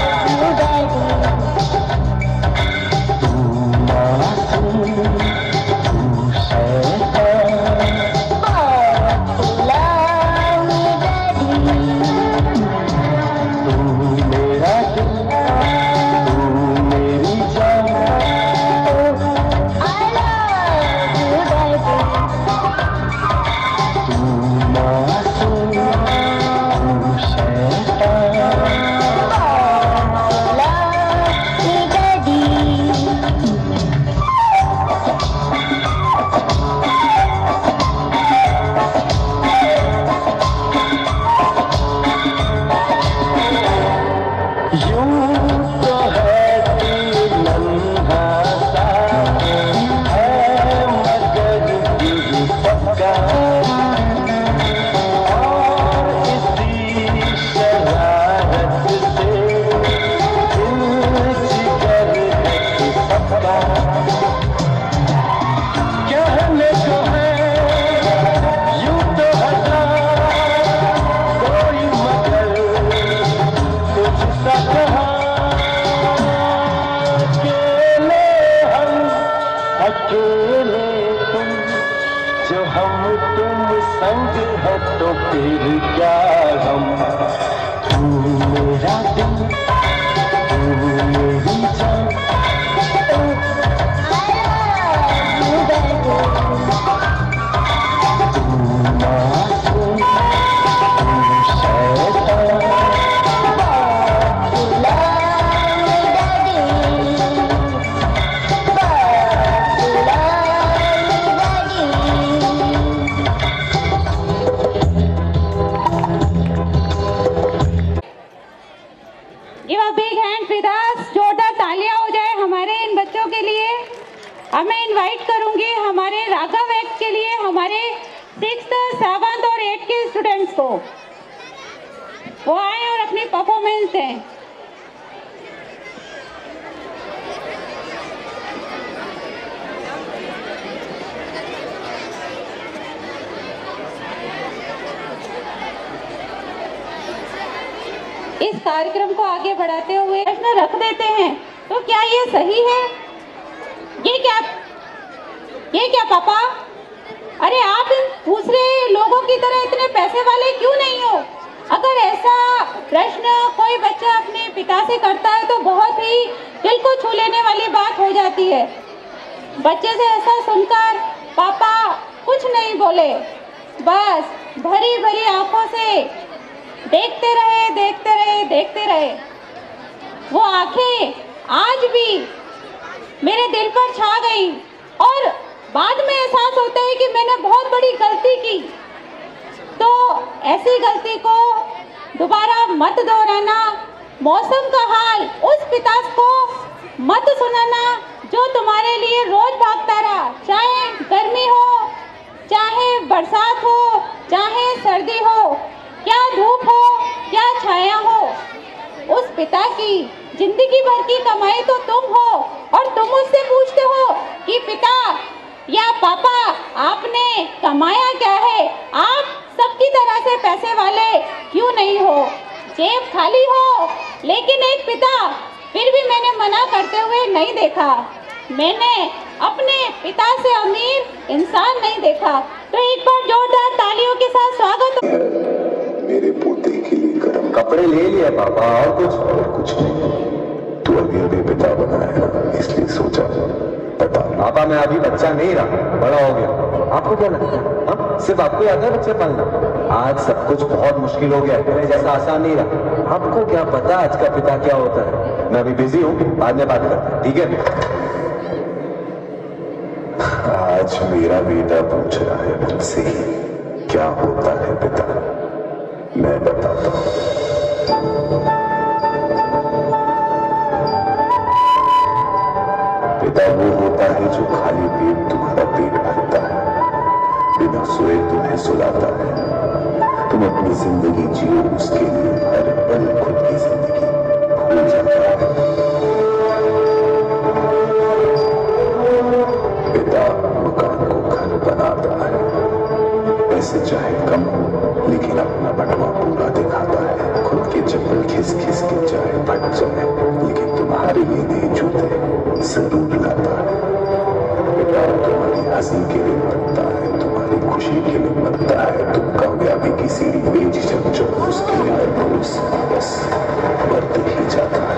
जो हम तुम संग है तो फिर क्या गम। तू मेरा दिल, तू मेरी जान, Give a big hand with us, जोरदार तालियां हो जाए हमारे इन बच्चों के लिए। अब मैं इनवाइट करूंगी हमारे राघव एक्ट के लिए हमारे 6th, 7th और 8th के स्टूडेंट्स को, वो आए और अपनी परफॉर्मेंस दें। इस कार्यक्रम को आगे बढ़ाते हुए प्रश्न रख देते हैं, तो क्या ये सही है? ये क्या पापा? अरे आप इन दूसरे लोगों की तरह इतने पैसे वाले क्यों नहीं हो? अगर ऐसा प्रश्न कोई बच्चा अपने पिता से करता है तो बहुत ही दिल को छू लेने वाली बात हो जाती है। बच्चे से ऐसा सुनकर पापा कुछ नहीं बोले, बस भरी भरी आंखों से देखते रहे, देखते रहे, देखते रहे। वो आंखें आज भी मेरे दिल पर छा गई और बाद में एहसास होता है कि मैंने बहुत बड़ी गलती की। तो ऐसी गलती को दोबारा मत दोहराना। मौसम का हाल उस पिता को मत सुनाना जो तुम्हारे लिए रोज भागता रहा, चाहे गर्मी हो, चाहे बरसात हो, चाहे सर्दी हो, क्या धूप हो, क्या छाया हो। उस पिता की जिंदगी भर की कमाई तो तुम हो और तुम उससे पूछते हो कि पिता या पापा आपने कमाया क्या है? आप सबकी तरह से पैसे वाले क्यों नहीं हो? जेब खाली हो, लेकिन एक पिता फिर भी मैंने मना करते हुए नहीं देखा। मैंने अपने पिता से अमीर इंसान नहीं देखा। तो एक बार जोरदार तालियों के साथ स्वागत। मेरे पोते के लिए गर्म कपड़े ले लिया पापा, और कुछ नहीं। तू अभी अभी पिता बना है ना, इसलिए सोचा बता। पापा मैं अभी बच्चा नहीं रहा, बड़ा हो गया। आपको क्या लगता है सिर्फ आपको याद है बच्चे पालना? आज सब कुछ बहुत मुश्किल हो गया है, पहले जैसा आसान नहीं रहा। आपको क्या पता आज का पिता क्या होता है? मैं अभी बिजी हूँ, बाद में बात करता हूँ, ठीक है? आज मेरा बेटा पूछ रहा है मुझसे क्या होता है पिता, मैं बताता हूँ। पिता वो होता है जो खाली पेट तुम्हारा पेट भरता है, बिना सोए तुम्हें सुलाता है, तुम अपनी जिंदगी जियो उसके लिए, हर पल खुद की जिंदगी भूल जाता है। पिता मकान को घर बनाता है, पैसे चाहे कम हो लेकिन अपना बटवा पूरा दिखाता है, खुद के चप्पल खिस खिस के चाहे फट जाए लेकिन तुम्हारे लिए नहीं जूते जरूर लाता है। पिता तुम्हारी हंसी के लिए मरता है, तुम्हारी खुशी के लिए मरता है, तुम कामयाबी की सीढ़ी बेझिझक चढ़ो उसके लिए रोज बस बढ़ते ही जाता है।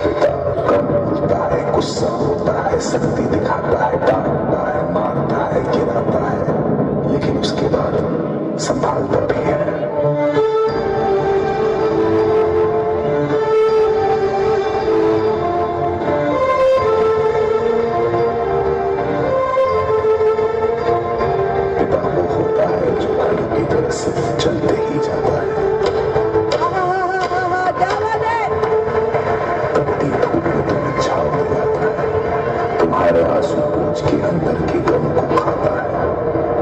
पिता कम बोलता है, गुस्सा होता है, शक्ति दिखाता है, डांटता है, मारता है, गिराता है, लेकिन उसके बाद संभालता भी है। पिता वो होता है जो घड़ी की तरह सिर्फ चलते ही जाता है। तपती धूप में तुम्हें छाव दिलाता है, तुम्हारे आंसू पूछ के अंदर के गम को खाता है,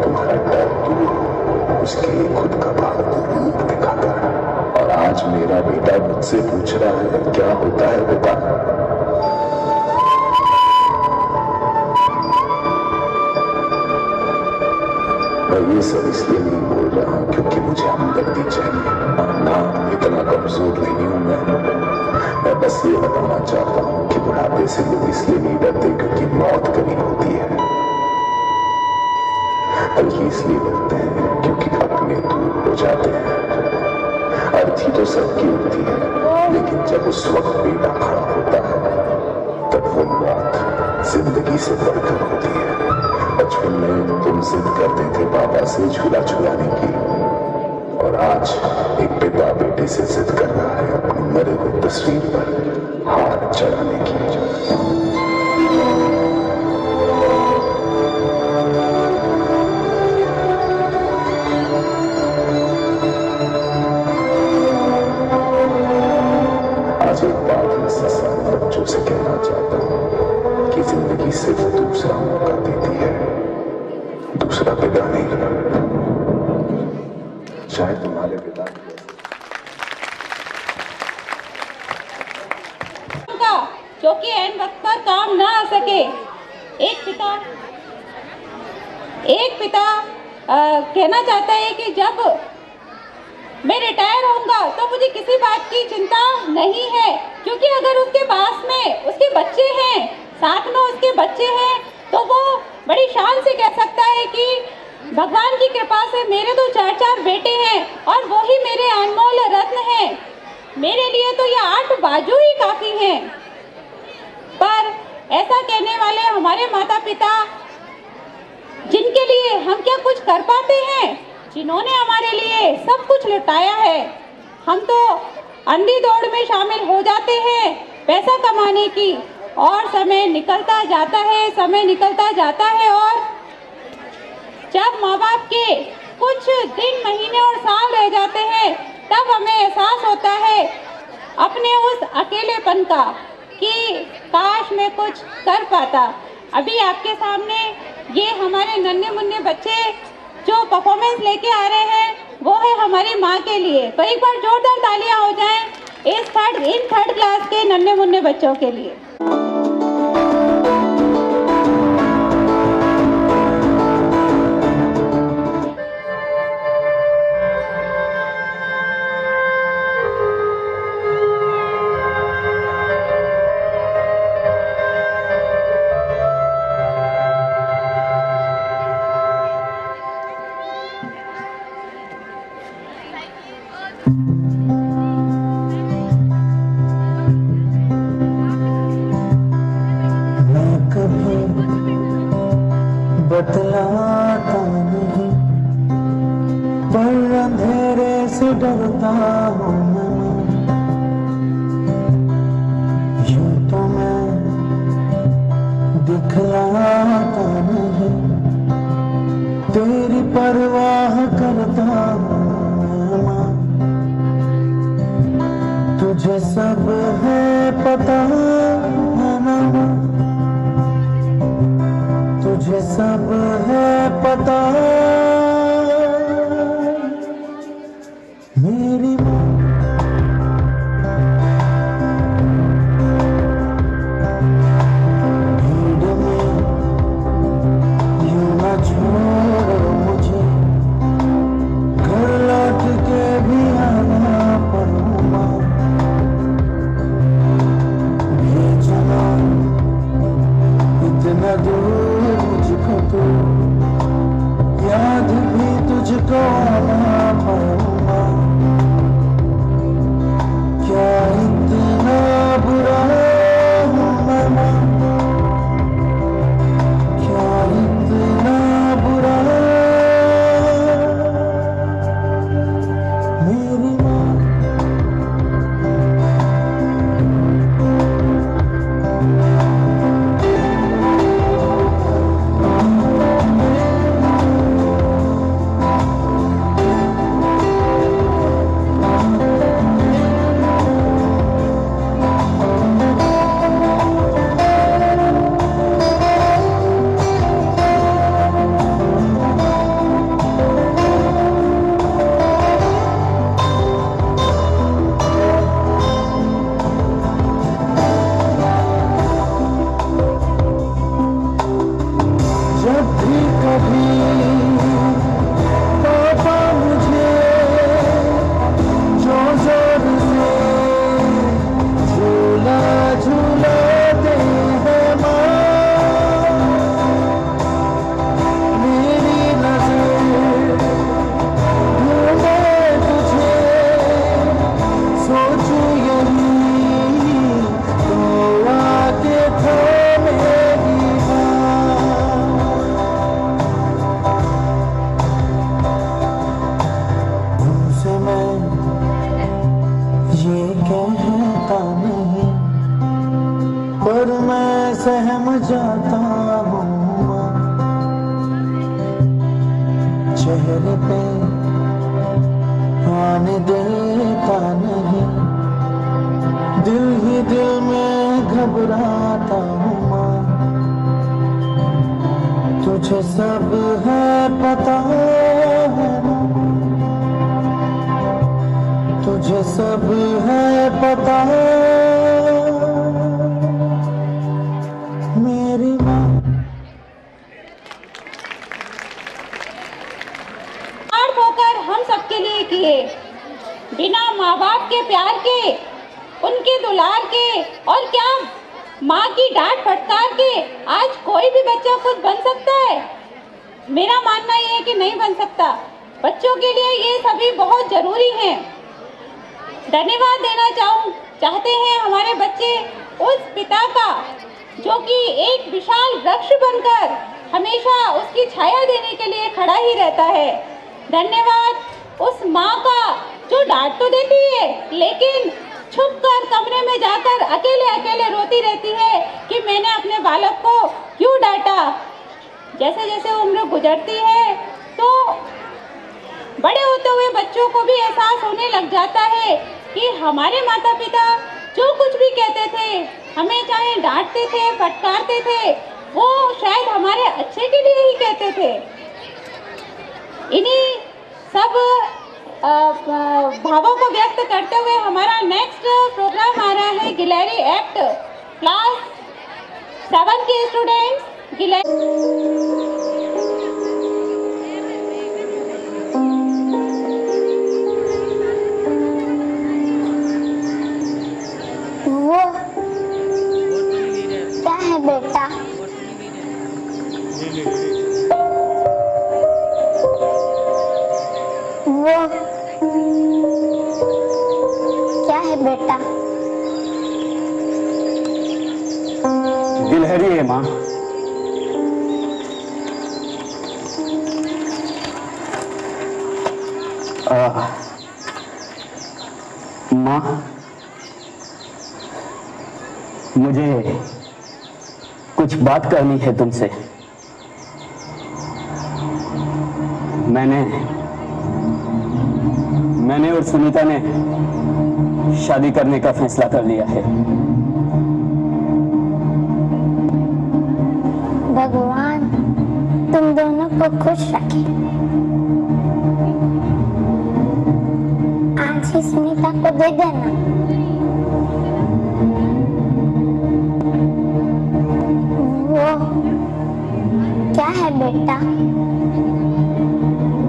तुम्हारा डर दूर हो उसके लिए खुद का बहादुर रूप दिखाता है। और आज मेरा बेटा मुझसे पूछ रहा है क्या होता है पिता। मैं ये सब इसलिए नहीं बोल रहा हूँ क्योंकि मुझे हमदर्दी चाहिए ना, इतना कमजोर नहीं हूं मैं बस ये बताना चाहता हूँ कि बुढ़ापे से लोग इसलिए नहीं डरते क्योंकि मौत करीब होती है। हल्की इसलिए लगते हैं क्योंकि अपने दूर हो जाते हैं। अर्थी तो सबकी होती है, लेकिन जब उस वक्त बेटा खड़ा होता है तब वो मौत जिंदगी से बढ़कर होती है। बचपन में तुम जिद करते थे पापा से झूला झूलाने की, और आज एक पिता बेटे से जिद कर रहा है अपनी मरे हुई तस्वीर पर हाथ चढ़ाने की। आज एक बात मैं सारे बच्चों से कहना चाहता हूं कि जिंदगी सिर्फ दूसरा मौका देती है, दूसरा पिता नहीं। शायद तुम्हारे पिता जो कि एंड वक्त पर काम ना आ सके। एक पिता कहना चाहता है कि जब मैं रिटायर होऊंगा तो मुझे किसी बात की चिंता नहीं है, क्योंकि अगर उसके पास में उसके बच्चे हैं, साथ में उसके बच्चे हैं, तो वो बड़ी शान से कह सकता है कि भगवान की कृपा से मेरे तो 4 बेटे हैं और वो ही मेरे अनमोल रत्न हैं। मेरे लिए तो ये 8 बाजू ही काफ़ी हैं। पर ऐसा कहने वाले हमारे माता पिता, जिनके लिए हम क्या कुछ कर पाते हैं, जिन्होंने हमारे लिए सब कुछ लुटाया है, हम तो अंधी दौड़ में शामिल हो जाते हैं पैसा कमाने की, और समय निकलता जाता है और जब माँ बाप के कुछ दिन, महीने और साल रह जाते हैं, तब हमें एहसास होता है अपने उस अकेलेपन का कि काश मैं कुछ कर पाता। अभी आपके सामने ये हमारे नन्हे मुन्ने बच्चे जो परफॉर्मेंस लेके आ रहे हैं, वो है हमारी माँ के लिए। तो एक बार जोरदार तालियां हो जाएं इन थर्ड क्लास के नन्हे मुन्ने बच्चों के लिए। बतलाता नहीं, पर अंधेरे से डरता हूँ मैं। यूं तो मैं दिखलाता नहीं, तेरी परवाह करता हूँ मैं। तुझे सब है पता है ना, तुझे सब है पता। मेरी माँ भीड़ में यूं न छोड़ो मुझे, घर लौट के भी आना पड़ूंगा। भेजना इतना दूर मुझको तो चेहरे पे आने देता नहीं, दिल ही दिल में घबराता हूँ माँ। तुझे सब है पता है ना, तुझे सब है पता मेरी माँ। होकर हम सबके लिए किए, बिना माँ बाप के प्यार के, उनके दुलार के और क्या माँ की डांट फटकार के आज कोई भी बच्चा खुद बन सकता है? मेरा मानना ये है कि नहीं बन सकता। बच्चों के लिए ये सभी बहुत ज़रूरी हैं। धन्यवाद देना चाहते हैं हमारे बच्चे उस पिता का जो कि एक विशाल वृक्ष बनकर हमेशा उसकी छाया देने के लिए खड़ा ही रहता है। धन्यवाद उस माँ का जो डांट तो देती है लेकिन छुपकर कमरे में जाकर अकेले अकेले रोती रहती है कि मैंने अपने बालक को क्यों डांटा। जैसे जैसे उम्र गुजरती है तो बड़े होते हुए बच्चों को भी एहसास होने लग जाता है कि हमारे माता पिता जो कुछ भी कहते थे, हमें चाहे डांटते थे, फटकारते थे, वो शायद हमारे अच्छे के लिए ही कहते थे। इन्हीं सब भावों को व्यक्त करते हुए हमारा नेक्स्ट प्रोग्राम आ रहा है गिलहरी एक्ट क्लास 7 के स्टूडेंट्स वो क्या है बेटा? वो क्या है बेटा? गिलहरी है माँ। माँ, मुझे कुछ बात करनी है तुमसे। मैंने और सुनीता ने शादी करने का फैसला कर लिया है। भगवान तुम दोनों को खुश रखे। आज ही सुनीता को दे देना। वो क्या है बेटा?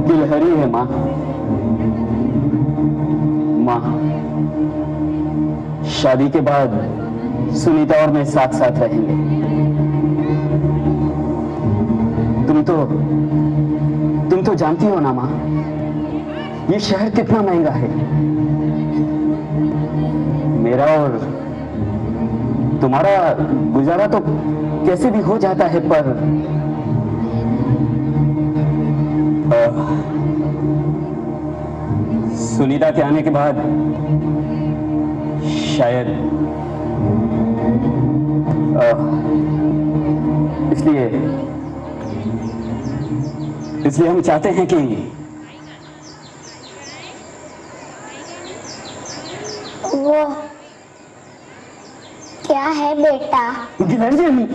गिलहरी है माँ। माँ, शादी के बाद सुनीता और मैं साथ साथ रहेंगे। तुम तो जानती हो ना माँ, ये शहर कितना महंगा है। मेरा और तुम्हारा गुजारा तो कैसे भी हो जाता है, पर सुनीता के आने के बाद शायद इसलिए हम चाहते हैं कि वो क्या है बेटा? गिलहरी।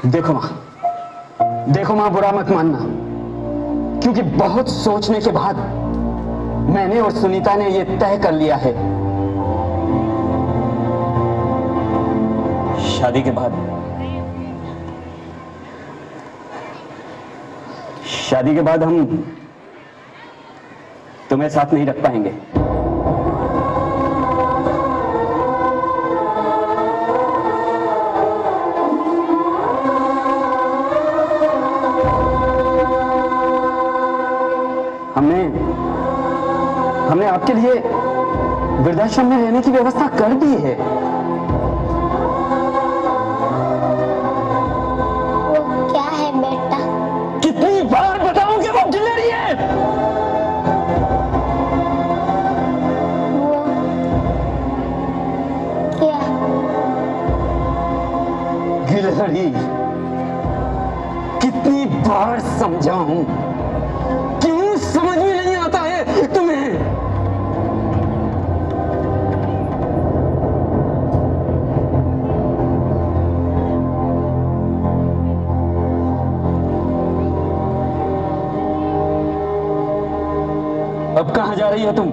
देखो माँ, बुरा मत मानना, क्योंकि बहुत सोचने के बाद मैंने और सुनीता ने ये तय कर लिया है, शादी के बाद हम तुम्हें साथ नहीं रख पाएंगे। हमने आपके लिए वृद्धाश्रम में रहने की व्यवस्था कर दी है। वो क्या है बेटा? कितनी बार बताऊंगी वो गिलहरी है। वो क्या? गिलहरी, कितनी बार समझाऊं, क्यों समझ में नहीं आता है तुम्हें? अब कहां जा रही हो तुम?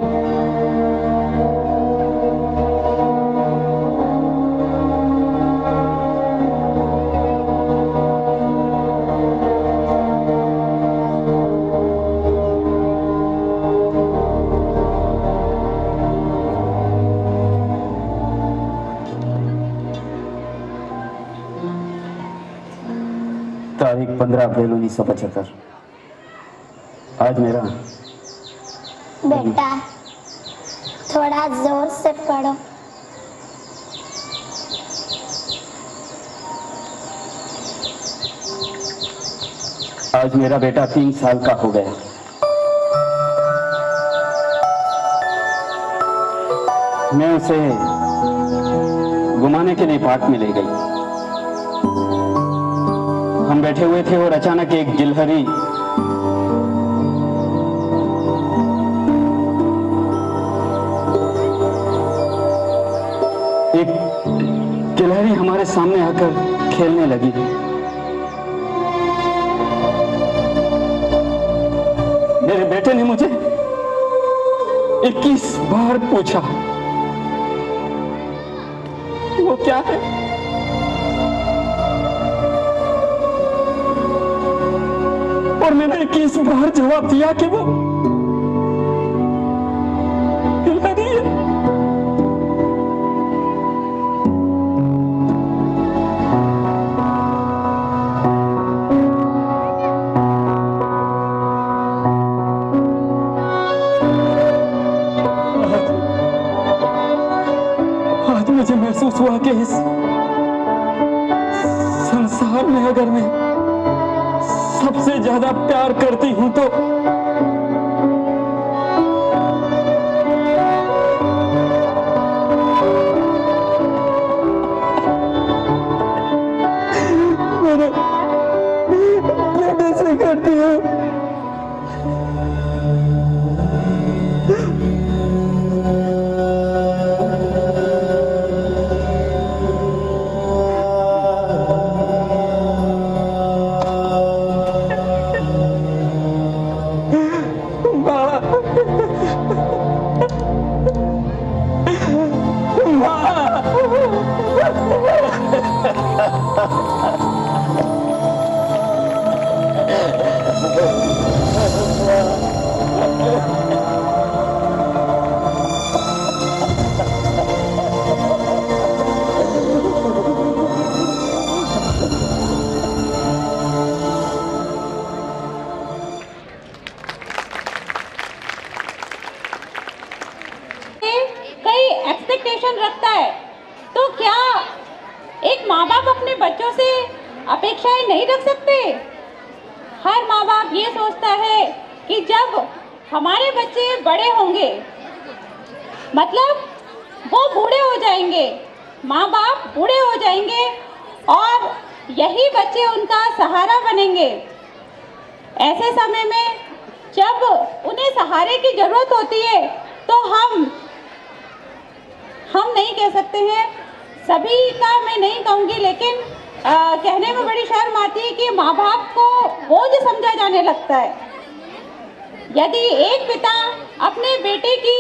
तारीख 15 अप्रैल 1975। आज मेरा बेटा थोड़ा जोर से पढ़ो। आज मेरा बेटा 3 साल का हो गया। मैं उसे घुमाने के लिए पार्क में ले गई। हम बैठे हुए थे और अचानक एक गिलहरी हमारे सामने आकर खेलने लगी। मेरे बेटे ने मुझे 21 बार पूछा, वो क्या है? और मैंने 21 बार जवाब दिया कि वो गिलहरी है। मुझे महसूस हुआ कि इस संसार में अगर मैं सबसे ज्यादा प्यार करती हूं तो मेरे बेटे से करती हूँ। रखता है, तो क्या एक माँ बाप अपने बच्चों से अपेक्षाएं नहीं रख सकते? हर माँ बाप ये सोचता है कि जब हमारे बच्चे बड़े होंगे, मतलब वो बूढ़े हो जाएंगे, माँ बाप बूढ़े हो जाएंगे और यही बच्चे उनका सहारा बनेंगे। ऐसे समय में जब उन्हें सहारे की जरूरत होती है तो हम नहीं कह सकते हैं, सभी का मैं नहीं कहूँगी, लेकिन कहने में बड़ी शर्म आती है कि माँ बाप को बोझ समझा जाने लगता है। यदि एक पिता अपने बेटे की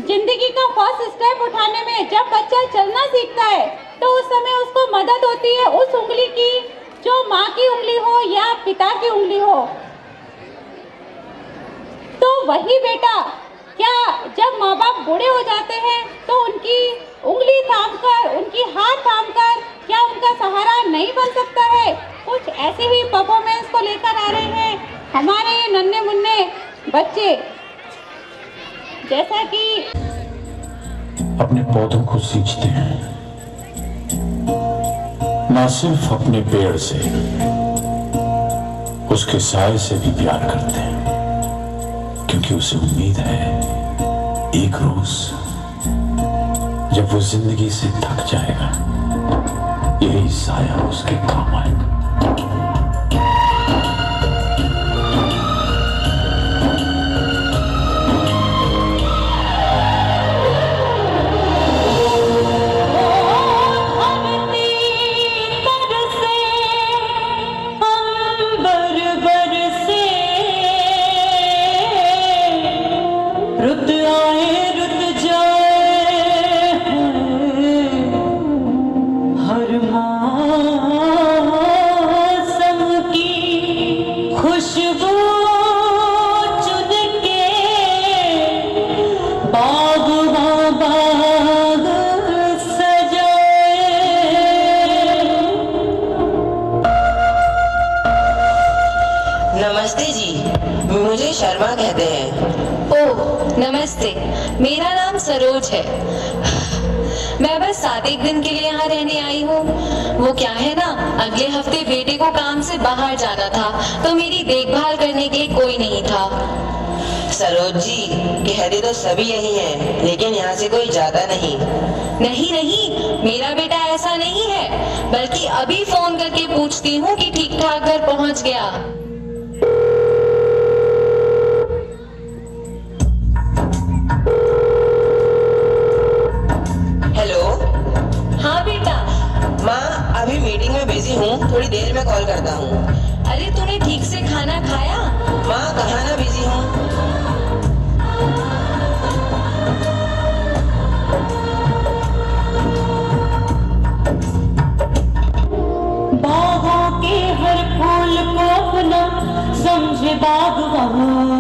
जिंदगी का फर्स्ट स्टेप उठाने में, जब बच्चा चलना सीखता है तो उस समय उसको मदद होती है उस उंगली की जो माँ की उंगली हो या पिता की उंगली हो, तो वही बेटा क्या जब माँ बाप बूढ़े हो जाते हैं तो उनकी उंगली थामकर, उनकी हाथ थामकर क्या उनका सहारा नहीं बन सकता है? कुछ ऐसे ही परफॉर्मेंस को लेकर आ रहे हैं हमारे ये नन्हे मुन्ने बच्चे, जैसा कि अपने पौधों को सींचते हैं, ना सिर्फ अपने पेड़ से, उसके साए से भी प्यार करते हैं, क्योंकि उसे उम्मीद है एक रोज जब वो जिंदगी से थक जाएगा, यही साया उसके काम आएगा। रुत आए रुत जाए हर मौसम की खुशबू चुन के बाग बाग सजाए। नमस्ते जी, मुझे शर्मा कहते हैं। ओह नमस्ते, मेरा नाम सरोज है। मैं बस 7 दिन के लिए यहाँ रहने आई हूँ। वो क्या है ना, अगले हफ्ते बेटे को काम से बाहर जाना था, तो मेरी देखभाल करने के लिए कोई नहीं था। सरोज जी, कहते तो सभी यही हैं, लेकिन यहाँ से कोई जाता नहीं। नहीं नहीं, मेरा बेटा ऐसा नहीं है, बल्कि अभी फोन करके पूछती हूँ कि ठीक ठाक घर पहुँच गया। हाँ बेटा। माँ, अभी मीटिंग में बिजी हूँ, थोड़ी देर में कॉल करता हूँ। अरे तूने ठीक से खाना खाया? माँ, कहाँ ना बिजी हूँ। बागों के हर फूल को अपना समझे बागवान।